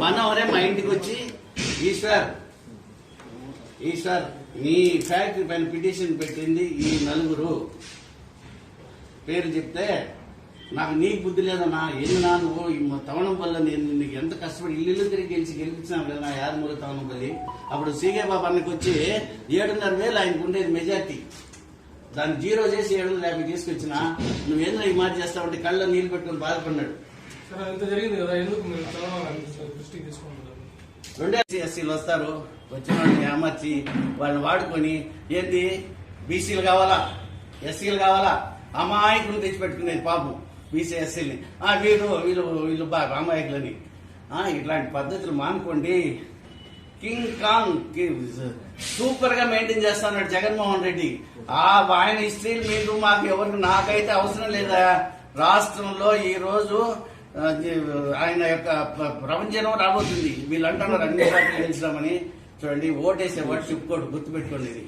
మనవరే మా ఇంటికి వచ్చి ఈశ్వర్ మీ ఫ్యాక్టరీ పైన పిటిషన్ పెట్టింది ఈ నలుగురు పేరు చెప్తే నాకు నీకు బుద్ధి లేదన్నా ఏంటన్నా నువ్వు తవణంపల్లి నేను నీకు ఎంత కష్టపడి ఇల్లు తిరిగి గెలిపించినాను కదా నా యాదమూల తవణంపల్లి. అప్పుడు సీగే బాబు అన్నకి వచ్చి 7,500,000 ఆయనకు ఉండేది మెజార్టీ. దాన్ని 0 చేసి 750 తీసుకొచ్చినా నువ్వేంద్ర ఈ మాట చేస్తావంటే కళ్ళ నీళ్లు పెట్టుకుని బాధపడినాడు. రెండే ఎస్సీలు వస్తారు, వచ్చిన వాళ్ళని అమర్చి వాళ్ళని వాడుకొని ఏంటి బీసీలు కావాలా ఎస్సీలు కావాలా అమాయకులు తెచ్చిపెట్టుకునేది పాపం బీసీ ఎస్సీని. వీళ్ళు వీళ్ళు వీళ్ళు బాగా అమాయకులని. ఇట్లాంటి పద్ధతులు మానుకోండి. కింగ్ కాంగ్ సూపర్ గా మెయింటైన్ చేస్తున్నాడు జగన్మోహన్ రెడ్డి. ఆయన హిస్టరీలు మీరు మాకు ఎవరికి నాకైతే అవసరం లేదా. రాష్ట్రంలో ఈ రోజు ఆయన యొక్క ప్రపంచం రాబోతుంది. వీళ్ళు అంటున్నారు అన్ని పార్టీలు గెలిచినామని. చూడండి, ఓటేసేవాడు చెప్పుకోడు, గుర్తుపెట్టుకోండి. ఇది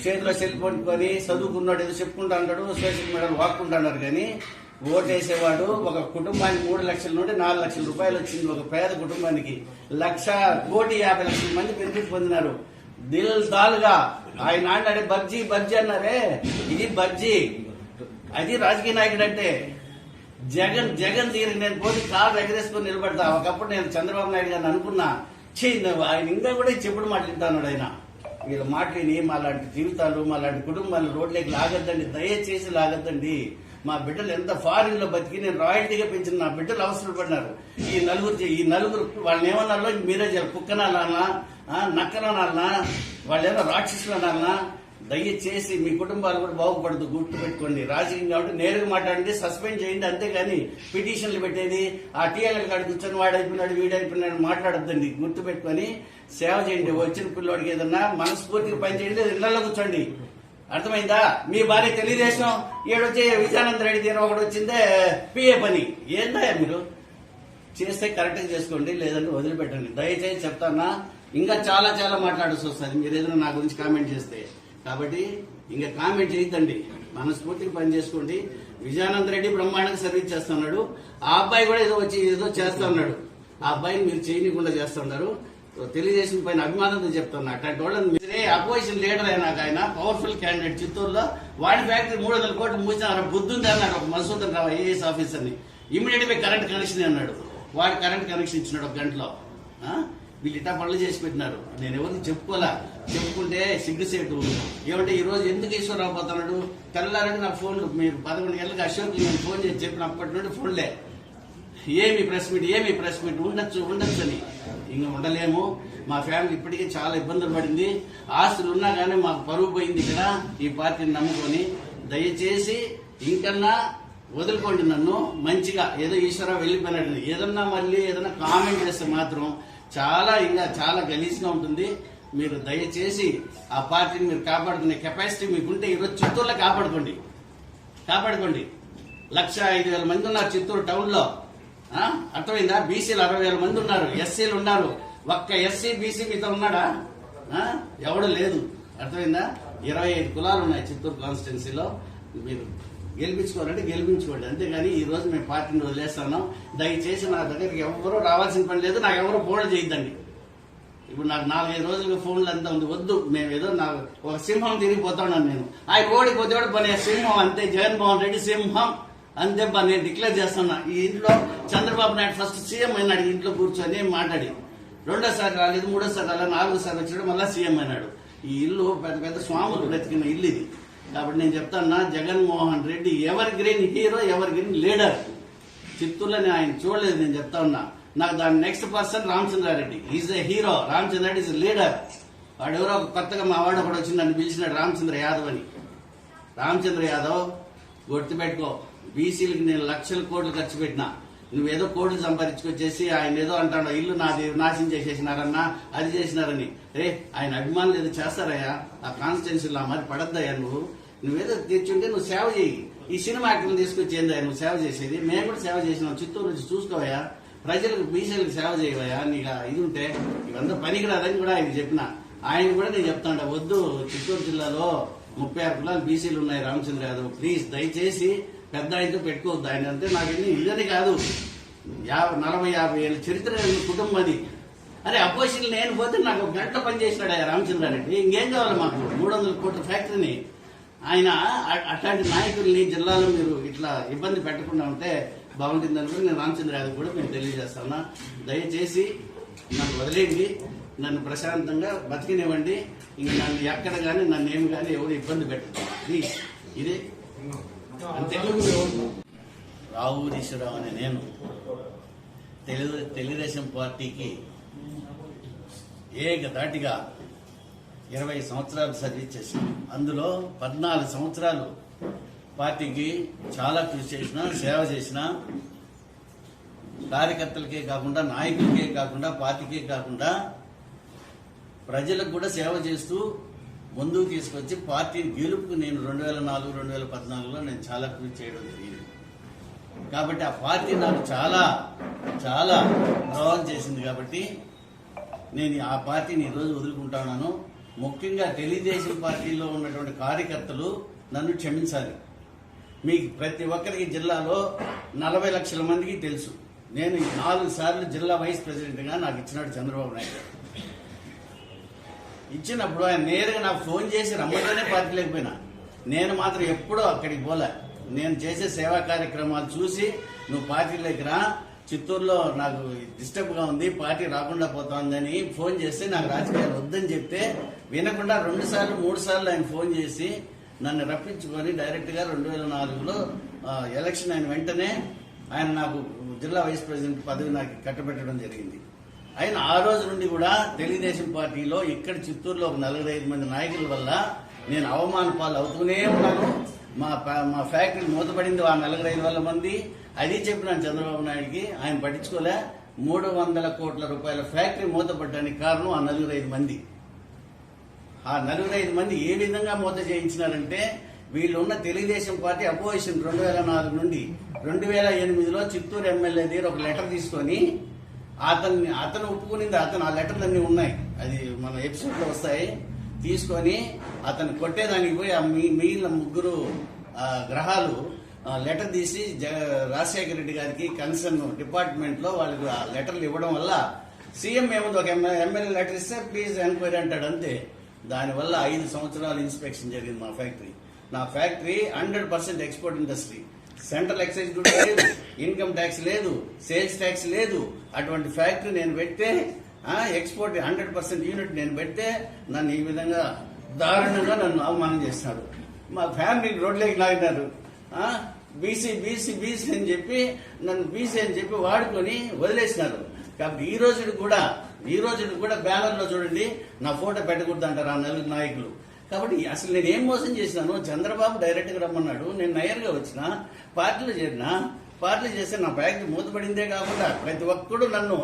చేతిలో సెల్ పట్టుకొని చదువుకున్నాడు ఏదో చెప్పుకుంటా అంటాడు, సోషల్ మీడియాలో వాక్కుంటున్నారు. కానీ ఓటేసేవాడు ఒక కుటుంబానికి 3 లక్షల నుండి 4 లక్షల రూపాయలు వచ్చింది. ఒక పేద కుటుంబానికి 1,50,00,000 మంది బెనిఫిట్ పొందినారు. దిల్ దాల్గా ఆయన ఆడాడే బజ్జీ అన్నారే, ఇది బజ్జీ. అది రాజకీయ నాయకుడు అంటే. జగన్ తీరు నేను పోతే కారు ఎగరేసుకొని నిలబడతా. ఒకప్పుడు నేను చంద్రబాబు నాయుడు గారిని అనుకున్నా, ఆయన ఇంకా కూడా చెప్పుడు మాట్లాడుతున్నాడు. ఆయన వీళ్ళ మాటని మాలాంటి జీవితాలు మాలాంటి కుటుంబాలు రోడ్లకి లాగద్దండి, దయచేసి లాగద్దండి. మా బిడ్డలు ఎంత ఫారిన్ లో బతికి నేను రాయల్టీగా పెంచిన నా బిడ్డలు అవసరం పడినారు. ఈ నలుగురు వాళ్ళని ఏమన్నారో మీరే కుక్కనాలన్నా నక్కనాలన్నా వాళ్ళు ఏమో రాక్షసులు అనాలన్నా. దయచేసి మీ కుటుంబాలు కూడా బాగుపడదు, గుర్తు పెట్టుకోండి. రాజకీయం కాబట్టి నేరుగా మాట్లాడండి, సస్పెండ్ చేయండి, అంతేగాని పిటిషన్లు పెట్టేది ఆ టీఎల్ కాడ కూర్చొని వాడైపోయినాడు వీడైపోయినాడు మాట్లాడద్దండి. గుర్తు పెట్టుకొని సేవ చేయండి. వచ్చిన పిల్లోడికి ఏదన్నా మనస్ఫూర్తిగా పనిచేయండి, ఇళ్లలో కూర్చోండి. అర్థమైందా? మీ భార్య తెలుగుదేశం ఏడొచ్చే విజయానంద రెడ్డి తీరు ఒకటి వచ్చిందే పిఏ పని. ఏందా మీరు చేస్తే కరెక్ట్గా చేసుకోండి, లేదంటే వదిలిపెట్టండి. దయచేసి చెప్తానా, ఇంకా చాలా చాలా మాట్లాడాల్సి వస్తుంది మీరు ఏదైనా నా గురించి కామెంట్ చేస్తే. కాబట్టి ఇంకా కామెంట్ చేయొద్దండి, మనస్ఫూర్తిగా పని చేసుకోండి. విజయానంద రెడ్డి బ్రహ్మాండంగా సర్వీస్ చేస్తున్నాడు. ఆ అబ్బాయి కూడా ఏదో చేస్తా ఉన్నాడు. ఆ అబ్బాయిని మీరు చేయకుండా చేస్తున్నారు. తెలుగుదేశం పైన అభిమానంతో చెప్తున్నా. అట్లాంటి వాళ్ళని అపోజిషన్ లీడర్ అయినాక ఆయన పవర్ఫుల్ క్యాండిడేట్ చిత్తూరులో వాడి ఫ్యాక్టరీ 300 కోట్లు మూసిన బుద్ధి ఉంది అన్నాడు ఒక మసూదన్ రావు ఐఏఎస్ ఆఫీసర్ని. ఇమీడియట్ గా కరెంట్ కనెక్షన్ అన్నాడు. వాడు కరెంట్ కనెక్షన్ ఇచ్చినాడు 1 గంటలో. వీళ్ళు ఇట్టా పనులు చేసి పెట్టినారు. నేను ఎవరికి చెప్పుకోలే, చెప్పుకుంటే సిగ్గుసేటు. ఏమంటే ఈ రోజు ఎందుకు ఈశ్వరరావు పోతున్నాడు తెల్లారంటే నా ఫోన్లు మీరు 11 గంటలకు అశోక్ నేను ఫోన్ చేసి చెప్పినప్పటి నుండి ఫోన్లే ఏమి ప్రెస్ మీట్ ఉండొచ్చు అని. ఇంకా ఉండలేము. మా ఫ్యామిలీ ఇప్పటికే చాలా ఇబ్బందులు పడింది. ఆస్తులు ఉన్నా కానీ మాకు పరువు పోయింది ఇక్కడ ఈ పార్టీని నమ్ముకొని. దయచేసి ఇంకన్నా వదులుకోండి నన్ను మంచిగా. ఏదో ఈశ్వరరావు వెళ్ళిపోయినట్టు ఏదన్నా మళ్ళీ ఏదన్నా కామెంట్ చేస్తే మాత్రం ఇంకా చాలా గలీజ్గా ఉంటుంది. మీరు దయచేసి ఆ పార్టీని మీరు కాపాడుకునే కెపాసిటీ మీకుంటే ఈరోజు చిత్తూరులో కాపాడుకోండి. 1,05,000 మంది ఉన్నారు చిత్తూరు టౌన్ లో. అర్థమైందా? బీసీలు 60,000 మంది ఉన్నారు, ఎస్సీలు ఉన్నారు. ఒక్క ఎస్సీ బీసీ మీతో ఉన్నాడా? ఎవడు లేదు. అర్థమైందా? 25 కులాలు ఉన్నాయి చిత్తూరు కాన్స్టిట్యున్సీలో. మీరు గెలిపించుకోవాలంటే గెలిపించుకోండి, అంతేగాని ఈ రోజు మేము పార్టీని వదిలేస్తాను. దయచేసి నా దగ్గరికి ఎవరూ రావాల్సిన పని లేదు, నాకు ఎవరో ఫోన్లు చేయొద్దండి. ఇప్పుడు నాకు 4-5 రోజులుగా ఫోన్లు అంతా ఉంది. వద్దు, మేము ఏదో ఒక సింహం తిరిగిపోతున్నాను నేను. ఆయన ఓడిపోతే కూడా పని సింహం అంతే. జగన్మోహన్ రెడ్డి సింహం అంతే. నేను డిక్లేర్ చేస్తున్నా. ఈ ఇంట్లో చంద్రబాబు నాయుడు ఫస్ట్ సీఎం అయినాడు, ఇంట్లో కూర్చొని మాట్లాడి. 2వ సారి రాలేదు, 3వ సారి రాలేదు, 4వ సారి వచ్చాడు, మళ్ళా సీఎం అయినాడు. ఈ ఇల్లు పెద్ద స్వాములు బ్రతికిన ఇల్లు ఇది. కాబట్టి నేను చెప్తాన్నా, Jaganmohan Reddy evergreen hero, evergreen leader. చిత్తూరులోనే ఆయన చూడలేదు. నేను చెప్తా ఉన్నా. నాకు దాని next person Ramachandra Reddy. Is a hero. Ramachandra Reddy is leader. వాడు ఎవరో కొత్తగా మా వాడు ఒకటి వచ్చి నన్ను పిలిచినాడు రామచంద్ర యాదవ్ అని. రామచంద్ర యాదవ్ గుర్తుపెట్టుకో, బీసీలకి నేను లక్షల కోట్లు ఖర్చు పెట్టినా. నువ్వేదో కోట్లు సంపాదించుకొచ్చేసి ఆయన ఏదో అంటాడు, ఇల్లు నాది నాశనం చేసేసినారన్నా, అది చేసినారని. ఆయన అభిమానులు ఏదో చేస్తారయ్యా ఆ కాన్స్టిట్యున్సీలో, మరి పడద్దయ్యా నువ్వేదో తెచ్చుంటే నువ్వు సేవ చేయి. ఈ సినిమా యాక్టర్లు తీసుకొచ్చేందయ్యా నువ్వు సేవ చేసేది? మేము కూడా సేవ చేసినాం, చిత్తూరు నుంచి చూసుకోవయ్యా, ప్రజలకు బీసీలకు సేవ చేయవయ్యా. నీకు ఇది ఉంటే ఇవంతా పనికిరాదని కూడా ఆయన చెప్పిన. ఆయన కూడా నేను చెప్తాండ, వద్దు, చిత్తూరు జిల్లాలో 36 కులాలు బీసీలు ఉన్నాయి రామచంద్ర యాదవ్, ప్లీజ్ దయచేసి పెద్ద ఆయనతో పెట్టుకోవద్దు. ఆయన అంటే నాకు ఇదని కాదు, 40-50 ఏళ్ళ చరిత్ర కుటుంబం అది. అరే అపోజిషన్ నేను పోతే నాకు 1 గంట పని చేసినాడు ఆయన రామచంద్రారెడ్డి. ఇంకేం కావాలి మాకు? 300 కోట్ల ఫ్యాక్టరీని. ఆయన అట్లాంటి నాయకుల్ని జిల్లాలో మీరు ఇట్లా ఇబ్బంది పెట్టకుండా ఉంటే బాగుంటుందని కూడా నేను రామచంద్ర యాదవ్ కూడా మేము తెలియజేస్తాను. దయచేసి నన్ను వదిలేయండి, నన్ను ప్రశాంతంగా బతికినివ్వండి. ఇంక నన్ను ఎక్కడ కానీ నన్ను ఏమి కానీ ఎవరు ఇబ్బంది పెట్టదు ప్లీజ్. ఇది అంతే. రావు ఈశ్వరరావు అనే నేను తెలుగుదేశం పార్టీకి ఏకధాటిగా 20 సంవత్సరాలు సర్వీస్ చేశాను. అందులో 14 సంవత్సరాలు పార్టీకి చాలా కృషి చేసిన, సేవ చేసిన. కార్యకర్తలకే కాకుండా, నాయకులకే కాకుండా, పార్టీకే కాకుండా ప్రజలకు కూడా సేవ చేస్తూ ముందుకు తీసుకొచ్చి పార్టీ గెలుపుకు నేను 2004-2014లో నేను చాలా కృషి చేయడం జరిగింది. కాబట్టి ఆ పార్టీ నాకు చాలా చాలా ప్రభావం చేసింది. కాబట్టి నేను ఆ పార్టీని ఈరోజు వదులుకుంటున్నాను. ముఖ్యంగా తెలుగుదేశం పార్టీలో ఉన్నటువంటి కార్యకర్తలు నన్ను క్షమించాలి. మీకు ప్రతి ఒక్కరికి జిల్లాలో 40 లక్షల మందికి తెలుసు, నేను 4 సార్లు జిల్లా వైస్ ప్రెసిడెంట్గా నాకు ఇచ్చినాడు చంద్రబాబు నాయుడు. ఇచ్చినప్పుడు ఆయన నేరుగా నాకు ఫోన్ చేసి రమ్మంటేనే పార్టీ లేకపోయినా, నేను మాత్రం ఎప్పుడూ అక్కడికి పోలే. నేను చేసే సేవా కార్యక్రమాలు చూసి నువ్వు పార్టీలోకి రా, చిత్తూరులో నాకు డిస్టర్బ్గా ఉంది, పార్టీ రాకుండా పోతోందని ఫోన్ చేస్తే నాకు రాజకీయాలు వద్దని చెప్తే వినకుండా 2 సార్లు 3 సార్లు ఆయన ఫోన్ చేసి నన్ను రప్పించుకొని డైరెక్ట్గా 2004లో ఎలక్షన్ అయిన వెంటనే ఆయన నాకు జిల్లా వైస్ ప్రెసిడెంట్ పదవి నాకు కట్టబెట్టడం జరిగింది. ఆయన ఆ రోజు నుండి కూడా తెలుగుదేశం పార్టీలో ఇక్కడ చిత్తూరులో ఒక 45 మంది నాయకుల వల్ల నేను అవమాన పాలు అవుతూనే ఉన్నాను. మా ఫ్యాక్టరీ మూతపడింది ఆ 45 మంది. అది చెప్పినాను చంద్రబాబు నాయుడికి, ఆయన పట్టించుకోలే. 300 కోట్ల రూపాయల ఫ్యాక్టరీ మూతపడడానికి కారణం ఆ 45 మంది. ఆ 45 మంది ఏ విధంగా మూత చేయించినారంటే, వీళ్ళు ఉన్న తెలుగుదేశం పార్టీ అపోజిషన్ 2004 నుండి 2008లో చిత్తూరు ఎమ్మెల్యే దగ్గర ఒక లెటర్ తీసుకొని అతను ఒప్పుకునింది, ఆ లెటర్లు అన్నీ ఉన్నాయి, అది మన ఎపిసోడ్లో వస్తాయి, తీసుకొని అతను కొట్టేదానికి పోయి ఆ మిగిలిన 3 గ్రహాలు లెటర్ తీసి రాజశేఖర రెడ్డి గారికి కన్సర్న్ డిపార్ట్మెంట్ లో వాళ్ళకి ఆ లెటర్లు ఇవ్వడం వల్ల సీఎం ఏముంది, ఒక ఎమ్మెల్యే లెటర్ ఇస్తే ప్లీజ్ ఎంక్వైరీ అంటాడు అంతే. దానివల్ల 5 సంవత్సరాలు ఇన్స్పెక్షన్ జరిగింది మా ఫ్యాక్టరీ. నా factory 100% export industry. Central excise duty లేదు, ఇన్కమ్ ట్యాక్స్ లేదు, సేల్స్ ట్యాక్స్ లేదు. అటువంటి ఫ్యాక్టరీ నేను పెడితే, ఎక్స్పోర్ట్ 100% యూనిట్ నేను పెడితే నన్ను ఈ విధంగా దారుణంగా నన్ను అవమానం చేస్తున్నాడు. మా ఫ్యామిలీ రోడ్లోకి లాగినారు. బీసీ బీసీ బీసీ అని చెప్పి నన్ను బీసీ అని చెప్పి వాడుకొని వదిలేసినారు. కాబట్టి ఈ రోజుకి కూడా బ్యానర్లో చూడండి నా ఫోటో పెట్టకూడదు అంటారు ఆ 4 నాయకులు. కాబట్టి అసలు నేను ఏం మోసం చేసినాను? చంద్రబాబు డైరెక్ట్గా రమ్మన్నాడు, నేను నయర్గా వచ్చిన, పార్టీలో చేస్తే నా ఫ్యాక్టరీ మూతపడిందే కాకుండా ప్రతి ఒక్కడు నన్ను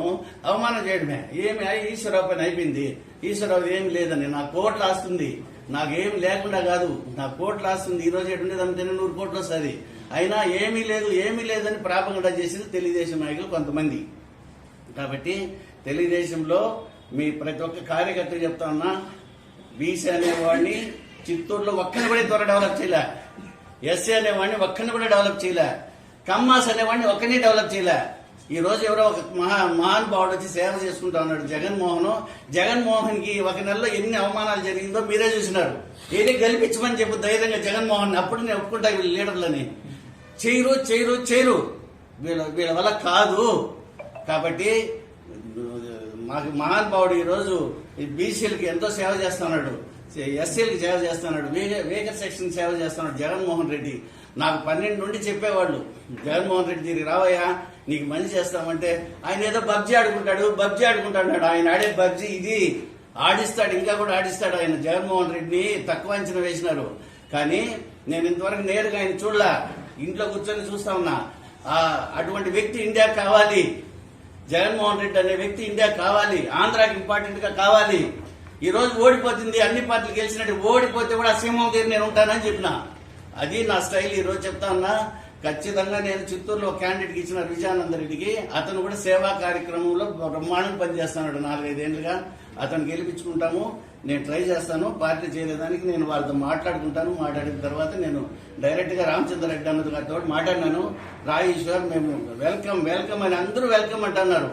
అవమానం చేయడమే. ఏమి ఈశ్వరరావు పైన అయిపోయింది, ఈశ్వరరావు ఏమి లేదని, నా కోట్లు ఆస్తుంది, నాకేం లేకుండా కాదు, నా కోట్లు ఆస్తుంది. ఈ రోజు ఎటుండేది అమ్మితే 100 కోట్లు వస్తుంది, అయినా ఏమీ లేదని ప్రాపగండా చేసింది తెలుగుదేశం నాయకులు కొంతమంది. కాబట్టి తెలుగుదేశంలో మీ ప్రతి ఒక్క కార్యకర్త చెప్తా ఉన్నా, బీసీ అనేవాడిని చిత్తూరులో ఒక్కరిని కూడా త్వర డెవలప్ చేయలే, ఎస్సీ అనేవాడిని ఒక్కరిని కూడా డెవలప్ చేయలే, కమ్మాస్ అనేవాడిని ఒక్కరిని డెవలప్ చేయలే. ఈ రోజు ఎవరో ఒక మహానుభావుడు వచ్చి సేవ చేసుకుంటా ఉన్నాడు జగన్మోహన్ కి 1 నెలలో ఎన్ని అవమానాలు జరిగిందో మీరే చూసినారు. ఏది గెలిపించమని చెప్పు ధైర్యంగా జగన్మోహన్, అప్పుడు నేను ఒప్పుకుంటా వీళ్ళు లీడర్లని. చేయరు వీళ్ళ వల్ల కాదు. కాబట్టి మాకు మహానుభావుడు ఈరోజు బీసీలకి ఎంతో సేవ చేస్తున్నాడు, ఎస్సీలకి సేవ చేస్తున్నాడు, వేగర్ సెక్షన్ సేవ చేస్తున్నాడు జగన్మోహన్ రెడ్డి. నాకు 12 నుండి చెప్పేవాళ్ళు, జగన్మోహన్ రెడ్డి దీనికి రావయ్యా నీకు మంచి చేస్తామంటే, ఆయన ఏదో పబ్జీ ఆడుకుంటాడు. ఆయన ఆడే పబ్జీ ఇది ఆడిస్తాడు, ఇంకా కూడా ఆడిస్తాడు. ఆయన జగన్మోహన్ రెడ్డిని తక్కువ అంచనా వేసినారు. కానీ నేను ఇంతవరకు నేరుగా ఆయన చూడలా, ఇంట్లో కూర్చొని చూస్తా ఉన్నా. అటువంటి వ్యక్తి ఇండియా కావాలి. జగన్మోహన్ రెడ్డి అనే వ్యక్తి ఇండియా కావాలి. ఆంధ్రాకి ఇంపార్టెంట్ గా కావాలి. ఈ రోజు ఓడిపోతుంది, అన్ని పార్టీలు గెలిచినట్టు ఓడిపోతే కూడా సింహం దగ్గర నేను ఉంటానని చెప్పిన. అది నా స్టైల్. ఈ రోజు చెప్తా ఉన్నా, ఖచ్చితంగా నేను చిత్తూరులో క్యాండిడేట్కి ఇచ్చిన విజయానందరెడ్డికి, అతను కూడా సేవా కార్యక్రమంలో బ్రహ్మాండం పనిచేస్తున్నాడు 4-5 ఏళ్లుగా. అతను గెలిపించుకుంటాము. నేను ట్రై చేస్తాను. పార్టీ చేయలేదానికి నేను వాళ్ళతో మాట్లాడుకుంటాను. మాట్లాడిన తర్వాత నేను డైరెక్ట్ గా రామచంద్రరెడ్డి అన్నది గారితో మాట్లాడినాను. రాజేశ్వర్ మేము వెల్కమ్ అని అందరూ వెల్కమ్ అంటున్నారు.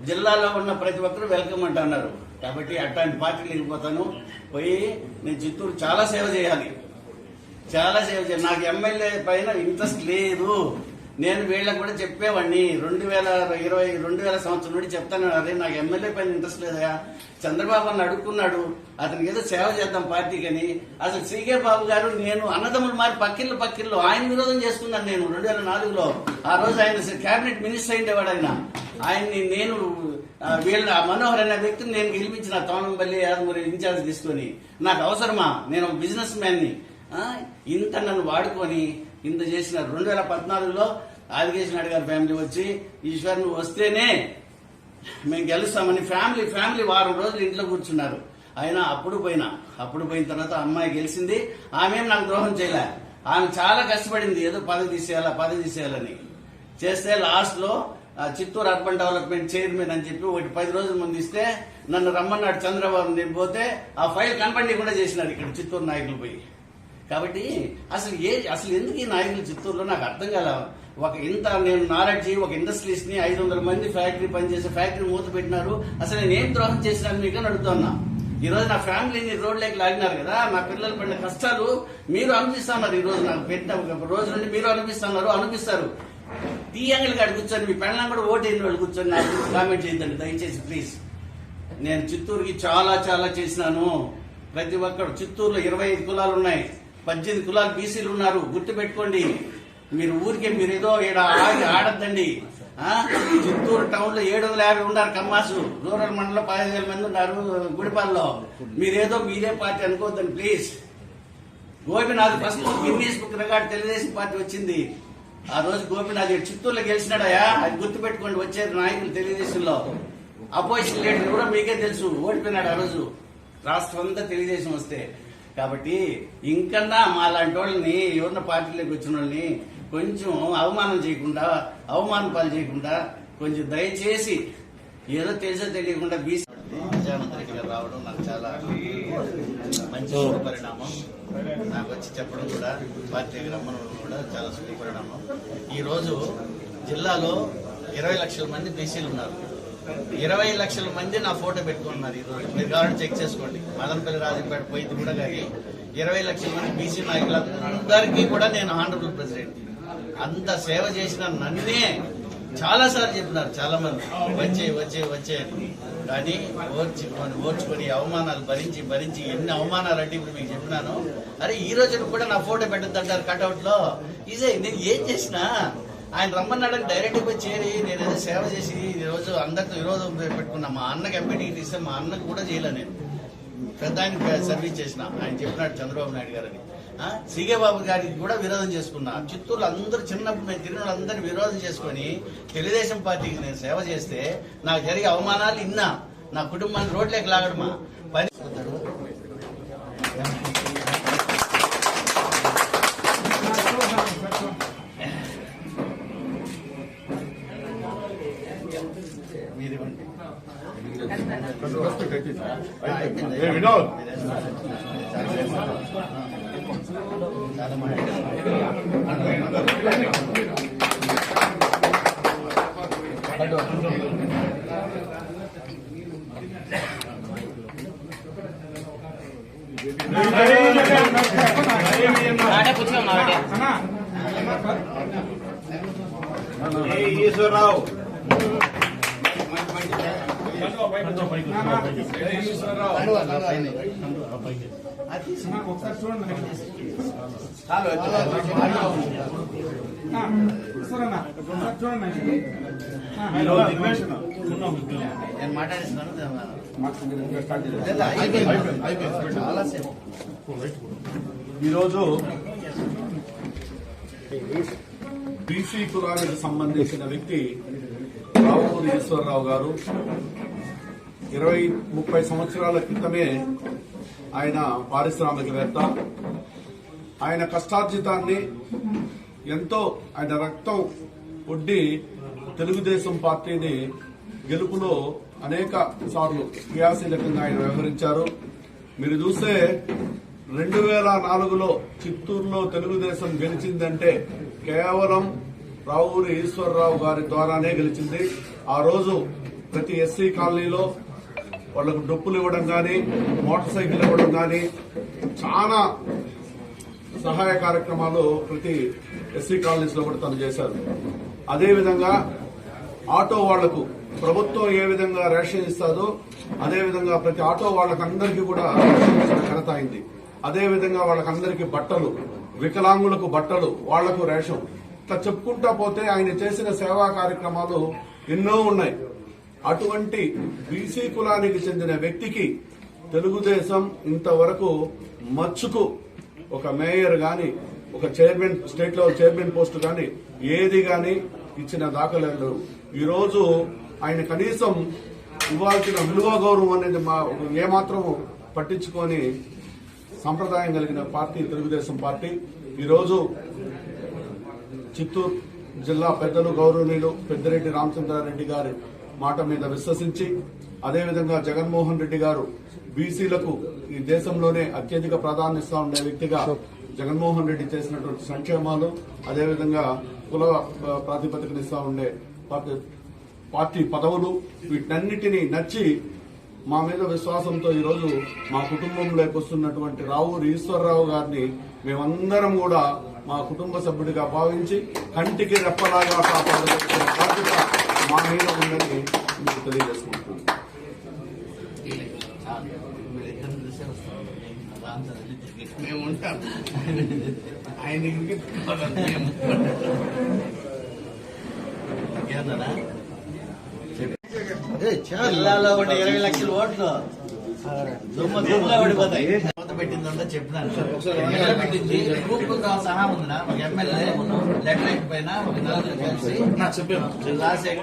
జిల్లాలో ఉన్న ప్రతి ఒక్కరు వెల్కమ్ అంటున్నారు. కాబట్టి అట్లాంటి పార్టీలు వెళ్ళిపోతాను. పోయి నేను చిత్తూరు చాలా సేవ చేయాలి. నాకు ఎమ్మెల్యే పైన ఇంట్రెస్ట్ లేదు. నేను వీళ్ళకి కూడా చెప్పేవాడిని 2020 సంవత్సరం నుండి చెప్తాను, అదే నాకు ఎమ్మెల్యే పైన ఇంట్రెస్ట్ లేదా. చంద్రబాబు అని అడుక్కున్నాడు, అతనికి ఏదో సేవ చేద్దాం పార్టీకి అని. అసలు సీకే బాబు గారు నేను అన్నదమ్ములు మారి పక్కిళ్ళు ఆయన విరోధం చేసుకున్నాను నేను 2004లో. ఆ రోజు ఆయన కేబినెట్ మినిస్టర్ అయిండేవాడు. ఆయన్ని నేను వీళ్ళ మనోహర్ అనే వ్యక్తిని నేను గెలిపించిన తోనంపల్లి యాదమూరి ఇన్ఛార్జ్ తీసుకొని. నాకు అవసరమా? నేను బిజినెస్ మ్యాన్ని. ఇంత నన్ను వాడుకొని ఇంత చేసిన 2014లో ఆదికేశనాయుడు గారి ఫ్యామిలీ వచ్చి, ఈశ్వర్ నువ్వు వస్తేనే మేము గెలుస్తామని ఫ్యామిలీ వారం రోజులు ఇంట్లో కూర్చున్నారు. అయినా అప్పుడు పోయిన తర్వాత అమ్మాయి గెలిచింది. ఆమె నాకు ద్రోహం చేయలే. ఆమె చాలా కష్టపడింది, ఏదో పదవి తీసేయాలని చేస్తే లాస్ట్ లో చిత్తూరు అర్బన్ డెవలప్మెంట్ చైర్మన్ అని చెప్పి 10 రోజుల ముందు ఇస్తే నన్ను రమ్మన్నాడు చంద్రబాబు. నేను పోతే ఆ ఫైల్ కనపడకుండా చేసినాడు ఇక్కడ చిత్తూరు నాయకులు పోయి. కాబట్టి అసలు ఎందుకు ఈ నాయకులు చిత్తూరులో నాకు అర్థం కాల. నేను నాలెడ్జ్ ఒక ఇండస్ట్రీస్ ని 500 మంది ఫ్యాక్టరీ పనిచేసే ఫ్యాక్టరీ మూత పెట్టినారు. అసలు నేను ఏం ద్రోహం చేసినాను మీకు అని అడుగుతున్నా. ఈ రోజు నా ఫ్యామిలీని రోడ్లోకి లాగినారు కదా. నా పిల్లలు పడిన కష్టాలు మీరు అనిపిస్తున్నారు. ఈ రోజు నాకు పెట్టిన ఒక రోజు నుండి మీరు అనిపిస్తారు. తీయంగలు కాడ కూర్చొని మీ పెళ్ళం కూడా ఓటేని వాళ్ళు కూర్చొని నాకు కామెంట్ చేయొద్దండి దయచేసి ప్లీజ్. నేను చిత్తూరుకి చాలా చేసినాను. ప్రతి ఒక్కరు చిత్తూరులో 25 కులాలు ఉన్నాయి, 18 కులాలు బీసీలు ఉన్నారు. గుర్తు పెట్టుకోండి. మీరు ఏదో ఆడద్దండి. చిత్తూరు టౌన్ లో 750 ఉన్నారు కమ్మాసు. రూరల్ మండలంలో 15,000 మంది ఉన్నారు గుడిపాల్లో. మీరే పార్టీ అనుకోవద్దండి please. Gopinath first Guinness book record Telugu Desam party వచ్చింది. ఆ రోజు గోపినాథ్ చిత్తూరులో గెలిచినాడయా, అది గుర్తు పెట్టుకోండి. వచ్చారు నాయకులు తెలుగుదేశంలో. అపోజిషన్ లీడర్ కూడా మీకే తెలుసు, ఓడిపోయినాడు ఆ రోజు. రాష్ట్రం అంతా తెలుగుదేశం వస్తే. కాబట్టి ఇంకన్నా మా లాంటి వాళ్ళని ఎవరిన పార్టీలోకి వచ్చిన వాళ్ళని కొంచెం అవమానం పాలు చేయకుండా కొంచెం దయచేసి ఏదో తెలిసో తెలియకుండా బీసీ విజయానందరెడ్డి గారు రావడం నాకు చాలా మంచి పరిణామం. నాకు వచ్చి చెప్పడం కూడా, పార్టీకి రమ్మడం కూడా చాలా శుభపరిణామం. ఈరోజు జిల్లాలో 20 లక్షల మంది బీసీలు ఉన్నారు. 20 లక్షల మంది నా ఫోటో పెట్టుకున్నారు. ఈరోజు మీరు కావాలంటే చెక్ చేసుకోండి. మదనపల్లి రాజంపేట పోయింది కూడా కానీ 20 లక్షల మంది బీసీ నాయకులందరికీ కూడా నేను హానరబుల్ ప్రెసిడెంట్. అంత సేవ చేసిన నన్నే చాలా సార్లు చెప్పినారు చాలా మంది వచ్చే కానీ ఓర్చుకొని అవమానాలు భరించి ఎన్ని అవమానాలు అంటే ఇప్పుడు మీకు చెప్పినాను. అరే ఈ రోజు కూడా నా ఫోటో పెట్టద్దంటారు కట్అవుట్ లో. నేను ఏం చేసినా ఆయన రమ్మన్నాడని డైరెక్ట్ పోయి చేరి నేనేదో సేవ చేసి ఈరోజు అందరితో విరోధం పెట్టుకున్నా. మా అన్నకి ఎంపీ ఇస్తే మా అన్నకు కూడా చేయలే. నేను పెద్ద ఆయనకి సర్వీస్ చేసిన. ఆయన చెప్పినాడు చంద్రబాబు నాయుడు గారని. సీకే బాబు గారికి కూడా విరోధం చేసుకున్నా. చిత్తూరులో అందరూ చిన్నప్పుడు మేము తిరిగిన వాళ్ళందరినీ విరోధం చేసుకుని తెలుగుదేశం పార్టీకి నేను సేవ చేస్తే నాకు జరిగే అవమానాలు ఇన్నా. నా కుటుంబాన్ని రోడ్లోకి లాగడమా పని. వినోద్ ఈశ్వరరావు నేను మాట్లాడిస్తున్నాను. ఈరోజు బీసీ కులానికి సంబంధించిన వ్యక్తి రావూరి ఈశ్వరరావు గారు 20-30 సంవత్సరాల క్రితమే ఆయన పారిశ్రామికవేత్త. ఆయన కష్టార్జితాన్ని ఎంతో ఆయన రక్తం ఒడ్డి తెలుగుదేశం పార్టీని గెలుపులో అనేక సార్లు క్రియాశీలకంగా ఆయన వ్యవహరించారు. మీరు చూస్తే 2004లో చిత్తూరులో తెలుగుదేశం గెలిచిందంటే కేవలం రావూరి ఈశ్వరరావు గారి ద్వారానే గెలిచింది. ఆ రోజు ప్రతి ఎస్సీ కాలనీలో వాళ్లకు డొప్పులు ఇవ్వడం కానీ, మోటార్ సైకిల్ ఇవ్వడం కానీ, చాలా సహాయ కార్యక్రమాలు ప్రతి ఎస్సీ కాలనీస్ లో కూడా తను చేశారు. అదేవిధంగా ఆటో వాళ్లకు ప్రభుత్వం ఏ విధంగా రేషన్ ఇస్తాదో అదేవిధంగా ప్రతి ఆటో వాళ్ళకందరికీ కూడా ఘనత అయింది. అదేవిధంగా వాళ్ళకందరికీ బట్టలు, వికలాంగులకు బట్టలు, వాళ్లకు రేషన్, ఇట్లా చెప్పుకుంటా పోతే ఆయన చేసిన సేవా కార్యక్రమాలు ఎన్నో ఉన్నాయి. అటువంటి బీసీ కులానికి చెందిన వ్యక్తికి తెలుగుదేశం ఇంతవరకు మచ్చుకు ఒక మేయర్ గాని, ఒక chairman, state level chairman post గాని ఏది గాని ఇచ్చిన దాఖలాలు. ఈ రోజు ఆయన కనీసం ఇవ్వాల్సిన విలువ గౌరవం అనేది ఏమాత్రం పట్టించుకొని సంప్రదాయం కలిగిన పార్టీ తెలుగుదేశం పార్టీ. ఈరోజు చిత్తూరు జిల్లా పెద్దలు గౌరవనీయులు పెద్దిరెడ్డి రామచంద్రారెడ్డి గారి మాట మీద విశ్వసించి, అదేవిధంగా జగన్మోహన్ రెడ్డి గారు బీసీలకు ఈ దేశంలోనే అత్యధిక ప్రాధాన్యత ఉండే వ్యక్తిగా జగన్మోహన్ రెడ్డి చేసినటువంటి సంక్షేమాలు, అదేవిధంగా కుల ప్రాతిపదికనిస్తా ఉండే పార్టీ పదవులు, వీటన్నిటినీ నచ్చి మా మీద విశ్వాసంతో ఈరోజు మా కుటుంబంలోకి వస్తున్నటువంటి రావూరి ఈశ్వరరావు గారిని మేమందరం కూడా మా కుటుంబ సభ్యుడిగా భావించి కంటికి రెప్పలాగా కాపాడే బాధ్యత మా మీద ఉందని మీకు తెలియజేసుకుంటున్నాను. మేము ఉంటాం. ఆయన జిల్లాలో ఉండే 20 లక్షల ఓట్లు దుమ్ముగా పడిపోతాయి. మూత పెట్టిందంతా చెప్పినాను. పెట్టింది గ్రూప్ సహా ఉందినా ఒక ఎమ్మెల్యే లెటర్ పైన ఒక నలుగురు కలిసి రాజశేఖర్